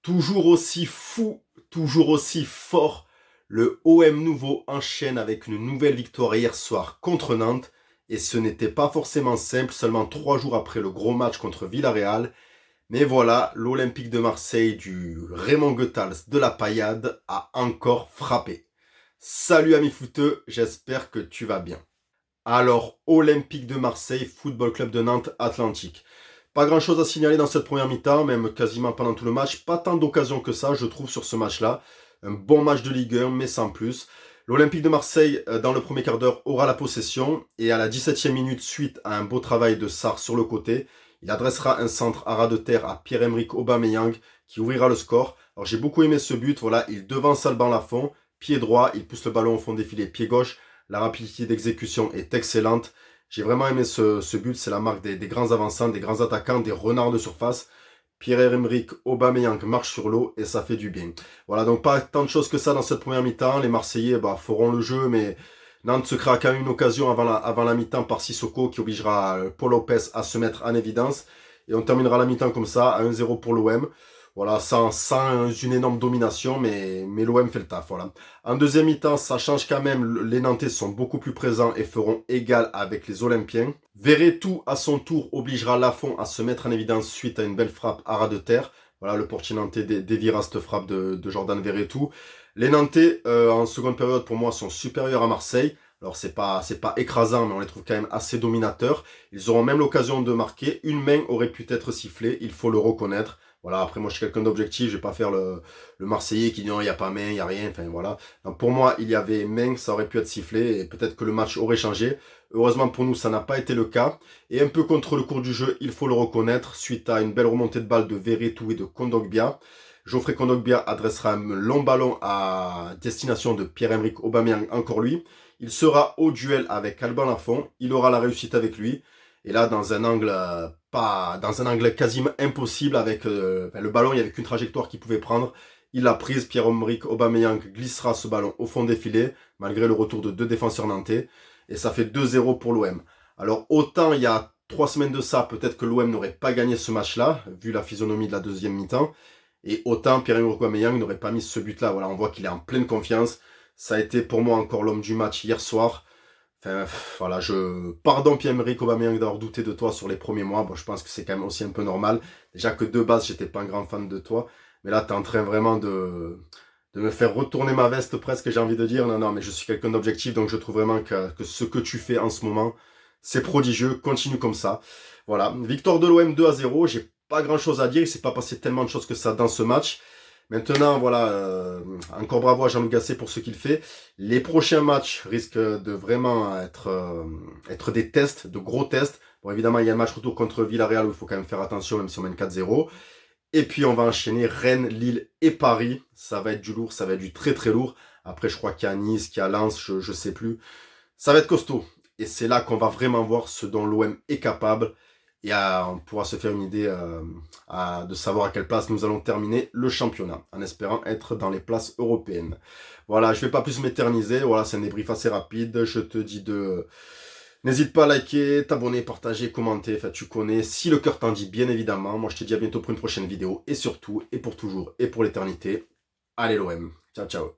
Toujours aussi fou, toujours aussi fort, le OM Nouveau enchaîne avec une nouvelle victoire hier soir contre Nantes. Et ce n'était pas forcément simple, seulement 3 jours après le gros match contre Villarreal. Mais voilà, l'Olympique de Marseille du Raymond Goethals de la Paillade a encore frappé. Salut ami footeux, j'espère que tu vas bien. Alors, Olympique de Marseille, Football Club de Nantes, Atlantique. Pas grand chose à signaler dans cette première mi-temps, même quasiment pendant tout le match. Pas tant d'occasions que ça, je trouve, sur ce match-là. Un bon match de Ligue 1, mais sans plus. L'Olympique de Marseille, dans le premier quart d'heure, aura la possession. Et à la 17e minute, suite à un beau travail de Sarr sur le côté, il adressera un centre à ras de terre à Pierre-Emerick Aubameyang, qui ouvrira le score. Alors j'ai beaucoup aimé ce but, voilà, il devance Alban Lafont, pied droit, il pousse le ballon au fond des filets, pied gauche. La rapidité d'exécution est excellente. J'ai vraiment aimé ce but. C'est la marque des grands avançants, des grands attaquants, des renards de surface. Pierre-Emerick Aubameyang marche sur l'eau et ça fait du bien. Voilà, donc pas tant de choses que ça dans cette première mi-temps. Les Marseillais feront le jeu, mais Nantes se créera quand même une occasion avant la mi-temps par Sissoko qui obligera Paul Lopez à se mettre en évidence. Et on terminera la mi-temps comme ça, à 1-0 pour l'OM. Voilà, sans une énorme domination, mais l'OM fait le taf. Voilà. En deuxième mi-temps, ça change quand même. Les Nantais sont beaucoup plus présents et feront égal avec les Olympiens. Verretou, à son tour, obligera Lafont à se mettre en évidence suite à une belle frappe à ras de terre. Voilà, le portier nantais déviera cette frappe de Jordan Verretou. Les Nantais, en seconde période, pour moi, sont supérieurs à Marseille. Alors, c'est pas écrasant, mais on les trouve quand même assez dominateurs. Ils auront même l'occasion de marquer. Une main aurait pu être sifflée, il faut le reconnaître. Voilà, après moi je suis quelqu'un d'objectif, je vais pas faire le Marseillais qui dit non, il n'y a pas main, il n'y a rien, enfin voilà. Donc pour moi, il y avait main, ça aurait pu être sifflé et peut-être que le match aurait changé. Heureusement pour nous, ça n'a pas été le cas. Et un peu contre le cours du jeu, il faut le reconnaître, suite à une belle remontée de balle de Verretou et de Kondogbia. Geoffrey Kondogbia adressera un long ballon à destination de Pierre-Emerick Aubameyang, encore lui. Il sera au duel avec Alban Lafont, il aura la réussite avec lui. Et là, dans un angle dans un angle quasiment impossible avec le ballon, il n'y avait qu'une trajectoire qu'il pouvait prendre. Il l'a prise, Pierre-Emerick Aubameyang glissera ce ballon au fond des filets, malgré le retour de deux défenseurs nantais. Et ça fait 2-0 pour l'OM. Alors autant il y a 3 semaines de ça, peut-être que l'OM n'aurait pas gagné ce match-là, vu la physionomie de la deuxième mi-temps. Et autant Pierre-Emerick Aubameyang n'aurait pas mis ce but-là. Voilà, on voit qu'il est en pleine confiance. Ça a été pour moi encore l'homme du match hier soir. Enfin, voilà, pardon Pierre-Emerick Aubameyang d'avoir douté de toi sur les premiers mois. Bon, je pense que c'est quand même aussi un peu normal. Déjà que de base, j'étais pas un grand fan de toi. Mais là, t'es en train vraiment de me faire retourner ma veste presque, j'ai envie de dire. Non, non, mais je suis quelqu'un d'objectif, donc je trouve vraiment que ce que tu fais en ce moment, c'est prodigieux. Continue comme ça. Voilà. Victoire de l'OM 2-0. J'ai pas grand chose à dire. Il s'est pas passé tellement de choses que ça dans ce match. Maintenant, voilà, encore bravo à Jean-Loup Gasset pour ce qu'il fait. Les prochains matchs risquent de vraiment être des tests, de gros tests. Bon, évidemment, il y a un match retour contre Villarreal où il faut quand même faire attention, même si on mène 4-0. Et puis, on va enchaîner Rennes, Lille et Paris. Ça va être du lourd, ça va être du très très lourd. Après, je crois qu'il y a Nice, qu'il y a Lens, je sais plus. Ça va être costaud. Et c'est là qu'on va vraiment voir ce dont l'OM est capable. Et on pourra se faire une idée de savoir à quelle place nous allons terminer le championnat, en espérant être dans les places européennes. Voilà, je ne vais pas plus m'éterniser. Voilà, c'est un débrief assez rapide. Je te dis n'hésite pas à liker, t'abonner, partager, commenter. Enfin, tu connais. Si le cœur t'en dit, bien évidemment. Moi, je te dis à bientôt pour une prochaine vidéo. Et surtout, et pour toujours, et pour l'éternité, allez l'OM. Ciao, ciao.